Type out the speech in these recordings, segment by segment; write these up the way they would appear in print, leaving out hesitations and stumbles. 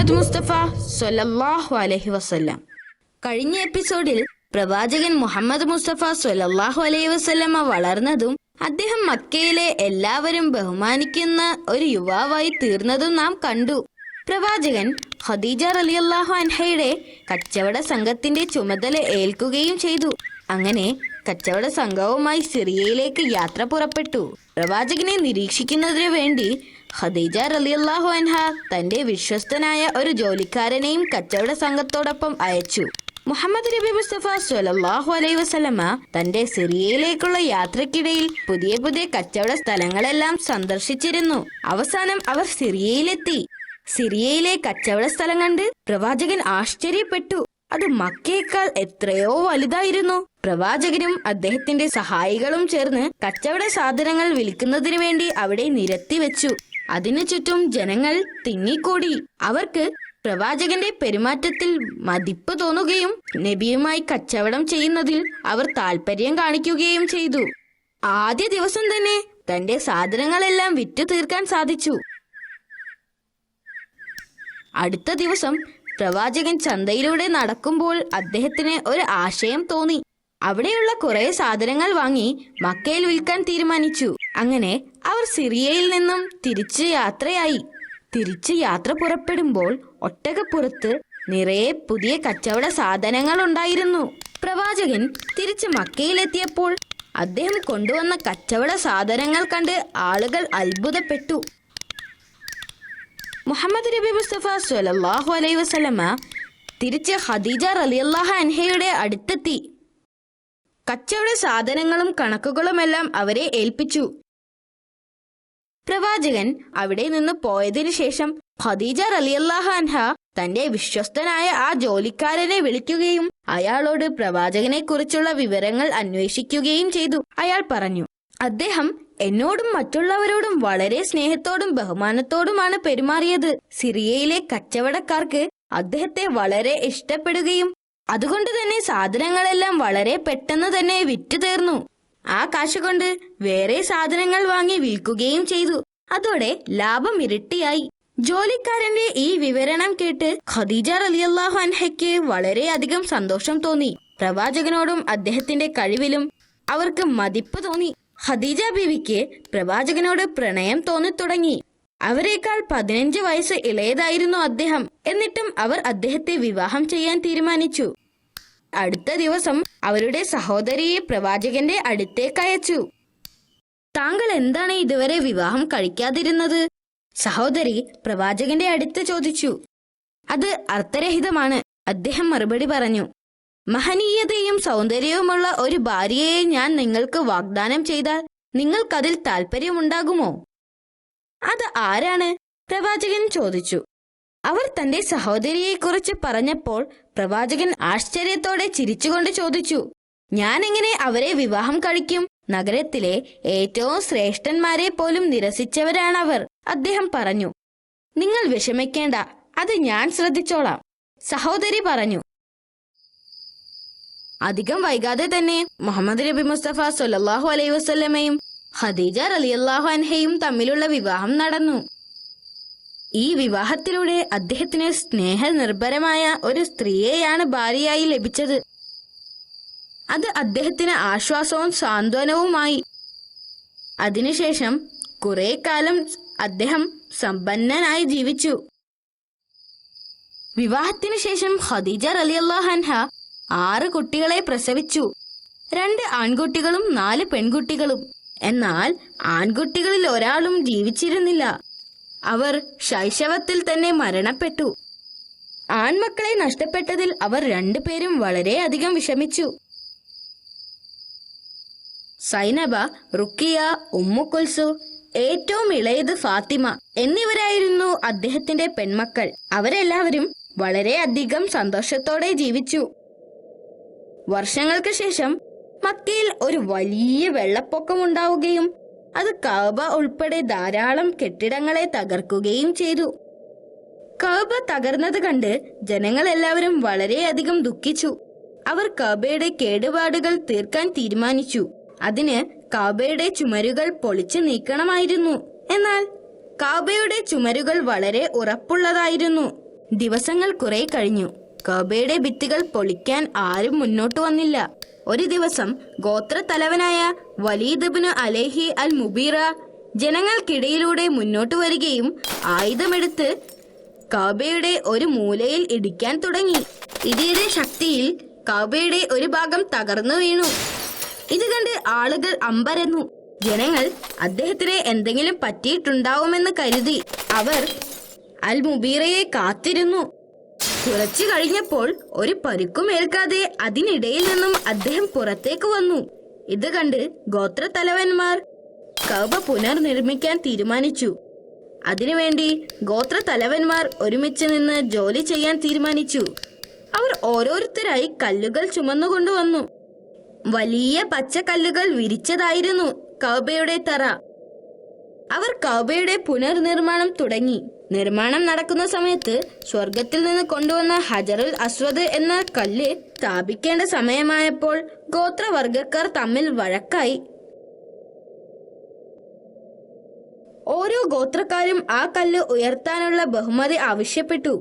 മുഹമ്മദ് മുസ്തഫ സ്വല്ലല്ലാഹു അലൈഹി വസല്ലം. കഴിഞ്ഞ എപ്പിസോഡിൽ പ്രവാചകൻ മുഹമ്മദ് മുസ്തഫ സ്വല്ലല്ലാഹു അലൈഹി വസല്ലമ വളർന്നതും അദ്ദേഹം മക്കയിലെ എല്ലാവരും ബഹുമാനിക്കുന്ന ഒരു യുവാവായി തീർന്നതും നാം കണ്ടു. പ്രവാചകൻ ഖദീജ റളിയല്ലാഹു അൻഹയുടെ കച്ചവട സംഘത്തിന്റെ ചുമതല ഏൽക്കുകയും ചെയ്തു. അങ്ങനെ കച്ചവട സംഘവുമായി സിറിയയിലേക്ക് യാത്ര പുറപ്പെട്ടു. പ്രവാചകനെ നിരീക്ഷിക്കുന്നതിനു വേണ്ടി ഖദീജ റളിയല്ലാഹു അൻഹ തന്റെ വിശ്വസ്തനായ ഒരു ജോലിക്കാരനെയും കച്ചവട സംഘത്തോടൊപ്പം അയച്ചു. മുഹമ്മദ് നബി മുസ്തഫ സ്വല്ലല്ലാഹു അലൈഹി വസല്ലമ തന്റെ സിറിയയിലേക്കുള്ള യാത്രക്കിടയിൽ പുതിയ പുതിയ കച്ചവട സ്ഥലങ്ങളെല്ലാം സന്ദർശിച്ചിരുന്നു. അവസാനം അവർ സിറിയയിലെത്തി. സിറിയയിലെ കച്ചവട സ്ഥലം കണ്ട് പ്രവാചകൻ ആശ്ചര്യപ്പെട്ടു. അത് മക്കയേക്കാൾ എത്രയോ വലുതായിരുന്നു. പ്രവാചകനും അദ്ദേഹത്തിന്റെ സഹായികളും ചേർന്ന് കച്ചവട സാധനങ്ങൾ വിൽക്കുന്നതിനു വേണ്ടി അവിടെ നിരത്തി വെച്ചു. അതിനു ചുറ്റും ജനങ്ങൾ തിങ്ങിക്കൂടി. അവർക്ക് പ്രവാചകന്റെ പെരുമാറ്റത്തിൽ മതിപ്പ് തോന്നുകയും നബിയുമായി കച്ചവടം ചെയ്യുന്നതിൽ അവർ താല്പര്യം കാണിക്കുകയും ചെയ്തു. ആദ്യ ദിവസം തന്നെ തന്റെ സാധനങ്ങളെല്ലാം വിറ്റു തീർക്കാൻ സാധിച്ചു. അടുത്ത ദിവസം പ്രവാചകൻ ചന്തയിലൂടെ നടക്കുമ്പോൾ അദ്ദേഹത്തിന് ഒരു ആശയം തോന്നി. അവിടെയുള്ള കുറെ സാധനങ്ങൾ വാങ്ങി മക്കയിൽ വിൽക്കാൻ തീരുമാനിച്ചു. അങ്ങനെ അവർ സിറിയയിൽ നിന്നും തിരിച്ച് യാത്ര പുറപ്പെടുമ്പോൾ ഒട്ടകപ്പുറത്ത് നിറയെ പുതിയ കച്ചവട സാധനങ്ങൾ ഉണ്ടായിരുന്നു. പ്രവാചകൻ തിരിച്ച് മക്കയിലെത്തിയപ്പോൾ അദ്ദേഹം കൊണ്ടുവന്ന കച്ചവട സാധനങ്ങൾ കണ്ട് ആളുകൾ അത്ഭുതപ്പെട്ടു. മുഹമ്മദ് നബി മുസ്തഫ സ്വല്ലല്ലാഹു അലൈഹി വസല്ലമ തിരിച്ച് ഖദീജ റളിയല്ലാഹു അൻഹയുടെ അടുത്തെത്തി. കച്ചവട സാധനങ്ങളും കണക്കുകളുമെല്ലാം അവരെ ഏൽപ്പിച്ചു. പ്രവാചകൻ അവിടെ നിന്ന് പോയതിനു ശേഷം ഖദീജ റളിയല്ലാഹു അൻഹ തന്റെ വിശ്വസ്തനായ ആ ജോലിക്കാരനെ വിളിക്കുകയും അയാളോട് പ്രവാചകനെ കുറിച്ചുള്ള വിവരങ്ങൾ അന്വേഷിക്കുകയും ചെയ്തു. അയാൾ പറഞ്ഞു, അദ്ദേഹം എന്നോടും മറ്റുള്ളവരോടും വളരെ സ്നേഹത്തോടും ബഹുമാനത്തോടുമാണ് പെരുമാറിയത്. സിറിയയിലെ കച്ചവടക്കാർക്ക് അദ്ദേഹത്തെ വളരെ ഇഷ്ടപ്പെടുകയും അതുകൊണ്ട് തന്നെ സാധനങ്ങളെല്ലാം വളരെ പെട്ടെന്ന് തന്നെ വിറ്റു തീർന്നു. ആ കാശ് കൊണ്ട് വേറെ സാധനങ്ങൾ വാങ്ങി വിൽക്കുകയും ചെയ്തു. അതോടെ ലാഭം ഇരട്ടിയായി. ജോലിക്കാരന്റെ ഈ വിവരണം കേട്ട് ഖദീജ റളിയല്ലാഹു അൻഹയ്ക്ക് വളരെയധികം സന്തോഷം തോന്നി. പ്രവാചകനോടും അദ്ദേഹത്തിന്റെ കഴിവിലും അവർക്ക് മതിപ്പ് തോന്നി. ഖദീജ ബീവിക്ക് പ്രവാചകനോട് പ്രണയം തോന്നിത്തുടങ്ങി. അവരെക്കാൾ 15 വയസ്സ് ഇളയതായിരുന്നു അദ്ദേഹം. എന്നിട്ടും അവർ അദ്ദേഹത്തെ വിവാഹം ചെയ്യാൻ തീരുമാനിച്ചു. അടുത്ത ദിവസം അവരുടെ സഹോദരിയെ പ്രവാചകന്റെ അടുത്തേക്ക് അയച്ചു. താങ്കൾ എന്താണ് ഇതുവരെ വിവാഹം കഴിക്കാതിരുന്നത്? സഹോദരി പ്രവാചകന്റെ അടുത്ത് ചോദിച്ചു. അത് അർത്ഥരഹിതമാണ്, അദ്ദേഹം മറുപടി പറഞ്ഞു. മഹനീയതയും സൗന്ദര്യവുമുള്ള ഒരു ഭാര്യയെ ഞാൻ നിങ്ങൾക്ക് വാഗ്ദാനം ചെയ്താൽ നിങ്ങൾക്കതിൽ താല്പര്യമുണ്ടാകുമോ? അത് ആരാണ്? പ്രവാചകൻ ചോദിച്ചു. അവർ തന്റെ സഹോദരിയെക്കുറിച്ച് പറഞ്ഞപ്പോൾ പ്രവാചകൻ ആശ്ചര്യത്തോടെ ചിരിച്ചുകൊണ്ട് ചോദിച്ചു, ഞാൻ എങ്ങനെ അവരെ വിവാഹം കഴിക്കും? നഗരത്തിലെ ഏറ്റവും ശ്രേഷ്ഠന്മാരെ പോലും നിരസിച്ചവരാണവർ. അദ്ദേഹം പറഞ്ഞു. നിങ്ങൾ വിഷമിക്കേണ്ട, അത് ഞാൻ ശ്രദ്ധിച്ചോളാം, സഹോദരി പറഞ്ഞു. അധികം വൈകാതെ തന്നെ മുഹമ്മദ് നബി മുസ്തഫ സ്വല്ലല്ലാഹു അലൈഹി വസല്ലമയും ഖദീജ റളിയല്ലാഹു അൻഹയും തമ്മിലുള്ള വിവാഹം നടന്നു. ഈ വിവാഹത്തിലൂടെ അദ്ദേഹത്തിന് സ്നേഹനിർഭരമായ ഒരു സ്ത്രീയെയാണ് ഭാര്യയായി ലഭിച്ചത്. അത് അദ്ദേഹത്തിന് ആശ്വാസവും സാന്ത്വനവുമായി. അതിനുശേഷം കുറെ കാലം അദ്ദേഹം സമ്പന്നനായി ജീവിച്ചു. വിവാഹത്തിനു ശേഷം ഖദീജ റളിയല്ലാഹു അൻഹ 6 കുട്ടികളെ പ്രസവിച്ചു. 2 ആൺകുട്ടികളും 4 പെൺകുട്ടികളും. എന്നാൽ ആൺകുട്ടികളിൽ ഒരാളും ജീവിച്ചിരുന്നില്ല. അവർ ശൈശവത്തിൽ തന്നെ മരണപ്പെട്ടു. ആൺമക്കളെ നഷ്ടപ്പെട്ടതിൽ അവർ 2 പേരും വളരെയധികം വിഷമിച്ചു. സൈനബ, റുക്കിയ, ഉമ്മു കുൽസു, ഏറ്റവും ഇളയത് ഫാത്തിമ എന്നിവരായിരുന്നു അദ്ദേഹത്തിന്റെ പെൺമക്കൾ. അവരെല്ലാവരും വളരെയധികം സന്തോഷത്തോടെ ജീവിച്ചു. വർഷങ്ങൾക്ക് ശേഷം മക്കയിൽ ഒരു വലിയ വെള്ളപ്പൊക്കമുണ്ടാവുകയും അത് കഅബ ഉൾപ്പെടെ ധാരാളം കെട്ടിടങ്ങളെ തകർക്കുകയും ചെയ്തു. കഅബ തകർന്നത് കണ്ട് ജനങ്ങളെല്ലാവരും വളരെയധികം ദുഃഖിച്ചു. അവർ കഅബയുടെ കേടുപാടുകൾ തീർക്കാൻ തീരുമാനിച്ചു. അതിന് കഅബയുടെ ചുമരുകൾ പൊളിച്ചു നീക്കണമായിരുന്നു. എന്നാൽ കഅബയുടെ ചുമരുകൾ വളരെ ഉറപ്പുള്ളതായിരുന്നു. ദിവസങ്ങൾ കുറെ കഴിഞ്ഞു. കഅബയുടെ ഭിത്തികൾ പൊളിക്കാൻ ആരും മുന്നോട്ട് വന്നില്ല. ഒരു ദിവസം ഗോത്ര തലവനായ വലീദ് ഇബ്നു അലൈഹി അൽ മുബീറ ജനങ്ങൾക്കിടയിലൂടെ മുന്നോട്ട് വരികയും ആയുധമെടുത്ത് കഅബയുടെ ഒരു മൂലയിൽ ഇടിക്കാൻ തുടങ്ങി. ഇടിയുടെ ശക്തിയിൽ കഅബയുടെ ഒരു ഭാഗം തകർന്നു വീണു. ഇത് കണ്ട് ആളുകൾ അമ്പരന്നു. ജനങ്ങൾ അദ്ദേഹത്തിന് എന്തെങ്കിലും പറ്റിയിട്ടുണ്ടാവുമെന്ന് കരുതി അവർ അൽ മുബീറയെ കാത്തിരുന്നു. കുറച്ചു കഴിഞ്ഞപ്പോൾ ഒരു പരുക്കും ഏൽക്കാതെ അതിനിടയിൽ നിന്നും അദ്ദേഹം പുറത്തേക്ക് വന്നു. ഇത് കണ്ട് ഗോത്ര തലവന്മാർ കഅബ പുനർനിർമ്മിക്കാൻ തീരുമാനിച്ചു. അതിനുവേണ്ടി ഗോത്ര തലവന്മാർ ഒരുമിച്ച് നിന്ന് ജോലി ചെയ്യാൻ തീരുമാനിച്ചു. അവർ ഓരോരുത്തരായി കല്ലുകൾ ചുമന്നുകൊണ്ടുവന്നു. വലിയ പച്ചക്കല്ലുകൾ വിരിച്ചതായിരുന്നു കഅബയുടെ തറ. അവർ കഅബയുടെ പുനർനിർമ്മാണം തുടങ്ങി. നിർമ്മാണം നടക്കുന്ന സമയത്ത് സ്വർഗത്തിൽ നിന്ന് കൊണ്ടുവന്ന ഹജറുൽ അസ്വദ് എന്ന കല്ല് സ്ഥാപിക്കേണ്ട സമയമായപ്പോൾ ഗോത്രവർഗക്കാർ തമ്മിൽ വഴക്കായി. ഓരോ ഗോത്രക്കാരും ആ കല്ല് ഉയർത്താനുള്ള ബഹുമതി ആവശ്യപ്പെട്ടു.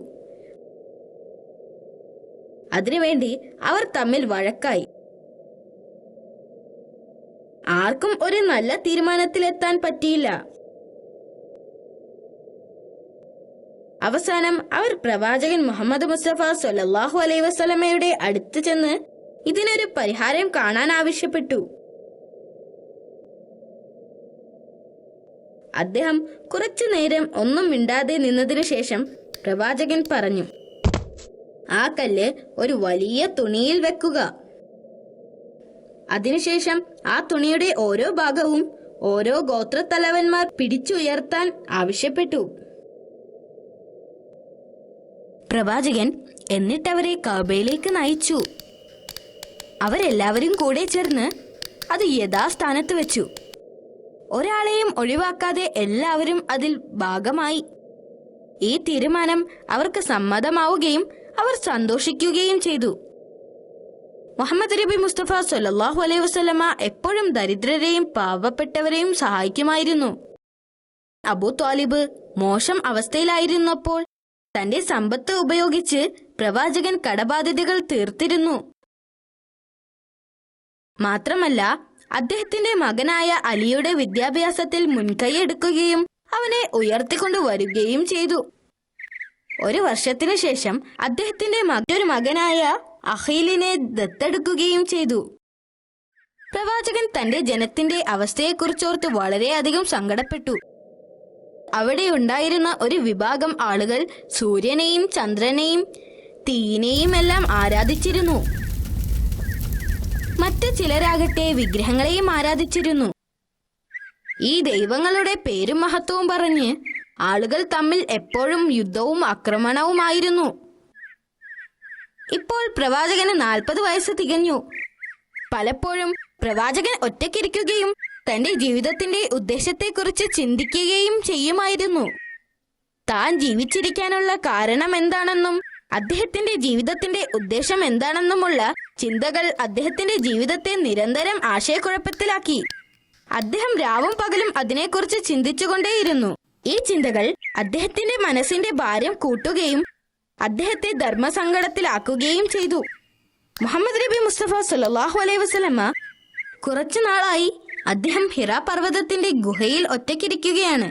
അതിനുവേണ്ടി അവർ തമ്മിൽ വഴക്കായി. ആർക്കും ഒരു നല്ല തീരുമാനത്തിലെത്താൻ പറ്റിയില്ല. അവസാനം അവർ പ്രവാചകൻ മുഹമ്മദ് മുസ്തഫ സ്വല്ലല്ലാഹു അലൈഹി വസല്ലമയുടെ അടുത്ത് ചെന്ന് ഇതിനൊരു പരിഹാരം കാണാൻ ആവശ്യപ്പെട്ടു. അദ്ദേഹം കുറച്ചു നേരം ഒന്നും മിണ്ടാതെ നിന്നതിനു ശേഷം പ്രവാചകൻ പറഞ്ഞു, ആ കല്ല് ഒരു വലിയ തുണിയിൽ വെക്കുക. അതിനുശേഷം ആ തുണിയുടെ ഓരോ ഭാഗവും ഓരോ ഗോത്രത്തലവന്മാർ പിടിച്ചുയർത്താൻ ആവശ്യപ്പെട്ടു. പ്രവാചകൻ എന്നിട്ടവരെ കഅബയിലേക്ക് നയിച്ചു. അവരെല്ലാവരും കൂടെ ചേർന്ന് അത് യഥാസ്ഥാനത്ത് വെച്ചു. ഒരാളെയും ഒഴിവാക്കാതെ എല്ലാവരും അതിൽ ഭാഗമായി. ഈ തീരുമാനം അവർക്ക് സമ്മതമാവുകയും അവർ സന്തോഷിക്കുകയും ചെയ്തു. മുഹമ്മദ് നബി മുസ്തഫ സ്വല്ലല്ലാഹു അലൈഹി വസല്ലമ എപ്പോഴും ദരിദ്രരെയും പാവപ്പെട്ടവരെയും സഹായിക്കുമായിരുന്നു. അബൂ ത്വാലിബ് മോശം അവസ്ഥയിലായിരുന്നപ്പോൾ തന്റെ സമ്പത്ത് ഉപയോഗിച്ച് പ്രവാചകൻ കടബാധ്യതകൾ തീർത്തിരുന്നു. മാത്രമല്ല അദ്ദേഹത്തിന്റെ മകനായ അലിയുടെ വിദ്യാഭ്യാസത്തിൽ മുൻകൈയെടുക്കുകയും അവനെ ഉയർത്തിക്കൊണ്ടുവരികയും ചെയ്തു. ഒരു വർഷത്തിനു ശേഷം അദ്ദേഹത്തിന്റെ മറ്റൊരു മകനായ അഖീലിനെ ദത്തെടുക്കുകയും ചെയ്തു. പ്രവാചകൻ തന്റെ ജനത്തിന്റെ അവസ്ഥയെക്കുറിച്ചോർത്ത് വളരെയധികം സങ്കടപ്പെട്ടു. അവിടെ ഉണ്ടായിരുന്ന ഒരു വിഭാഗം ആളുകൾ സൂര്യനെയും ചന്ദ്രനെയും തീനെയും എല്ലാം ആരാധിച്ചിരുന്നു. മറ്റു ചിലരാകട്ടെ വിഗ്രഹങ്ങളെയും ആരാധിച്ചിരുന്നു. ഈ ദൈവങ്ങളുടെ പേരും മഹത്വവും പറഞ്ഞ് ആളുകൾ തമ്മിൽ എപ്പോഴും യുദ്ധവും ആക്രമണവുമായിരുന്നു. ഇപ്പോൾ പ്രവാചകന് 40 വയസ്സ് തികഞ്ഞു. പലപ്പോഴും പ്രവാചകൻ ഒറ്റയ്ക്കിരിക്കുകയും തന്റെ ജീവിതത്തിന്റെ ഉദ്ദേശത്തെക്കുറിച്ച് ചിന്തിക്കുകയും ചെയ്യുമായിരുന്നു. താൻ ജീവിച്ചിരിക്കാനുള്ള കാരണം എന്താണെന്നും അദ്ദേഹത്തിന്റെ ജീവിതത്തിന്റെ ഉദ്ദേശം എന്താണെന്നുമുള്ള ചിന്തകൾ അദ്ദേഹത്തിന്റെ ജീവിതത്തെ നിരന്തരം ആശയക്കുഴപ്പത്തിലാക്കി. അദ്ദേഹം രാവും പകലും അതിനെക്കുറിച്ച് ചിന്തിച്ചുകൊണ്ടേയിരുന്നു. ഈ ചിന്തകൾ അദ്ദേഹത്തിന്റെ മനസ്സിന്റെ ഭാരം കൂട്ടുകയും അദ്ദേഹത്തെ ധർമ്മസങ്കടത്തിലാക്കുകയും ചെയ്തു. മുഹമ്മദ് നബി മുസ്തഫ സ്വല്ലല്ലാഹു അലൈഹി വസല്ലമ കുറച്ചു നാളായി അദ്ദേഹം ഹിറാ പർവ്വതത്തിന്റെ ഗുഹയിൽ ഒറ്റയ്ക്കിരിക്കുകയാണ്.